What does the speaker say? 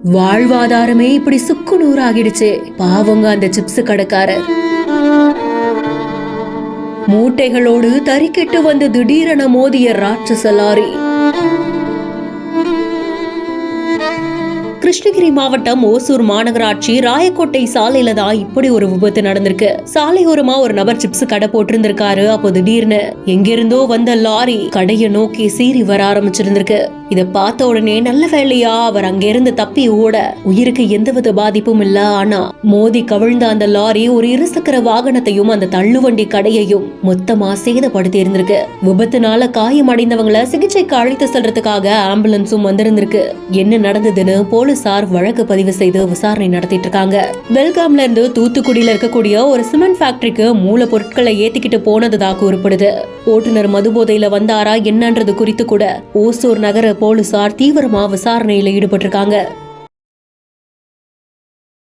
வாழ்வாதாரமே இப்படி சுக்கு நூறாகிடுச்சு. பாவங்க அந்த சிப்ஸ் கடைக்காரர். மூட்டைகளோடு தறிக்கெட்டு வந்து திடீரென மோதிய ராட்சச லாரி. கிருஷ்ணகிரி மாவட்டம் ஓசூர் மாநகராட்சி ராயக்கோட்டை சாலையில தான் இப்படி ஒரு விபத்து நடந்திருக்கு. சாலையோரமா ஒரு நபர் சிப்ஸ் கடை போட்டிருந்திருக்காரு. அப்போ திடீர்னு எங்கிருந்தோ வந்த லாரி கடையை நோக்கி சீறி வர ஆரம்பிச்சிருந்திருக்கு. இத பார்த்த உடனே நல்ல வேலையா அவர் அங்கிருந்து தப்பி ஓட உயிருக்கு எந்தவித பாதிப்பும் இல்ல. ஆனா மோதி கவிழ்ந்த அந்த லாரி ஒரு இருசக்கர வாகனத்தையும் அந்த தள்ளுவண்டி கடையையும் மொத்தமா சேதப்படுத்தி இருந்திருக்கு. விபத்துனால காயமடைந்தவங்களை சிகிச்சைக்கு அழைத்து செல்றதுக்காக ஆம்புலன்ஸும் வந்திருந்திருக்கு. என்ன நடந்ததுன்னு போலீசார் வழக்கு பதிவு செய்து விசாரணை நடத்திட்டு இருக்காங்க. பெல்காம்ல இருந்து தூத்துக்குடியில இருக்கக்கூடிய ஒரு சிமெண்ட் ஃபேக்டரிக்கு மூல பொருட்களை ஏத்திக்கிட்டு போனதுதான் கூறப்படுது. ஓட்டுநர் மதுபோதையில வந்தாரா என்னன்றது குறித்து கூட ஓசூர் நகர போலீசார் தீவிரமா விசாரணையில ஈடுபட்டிருக்காங்க.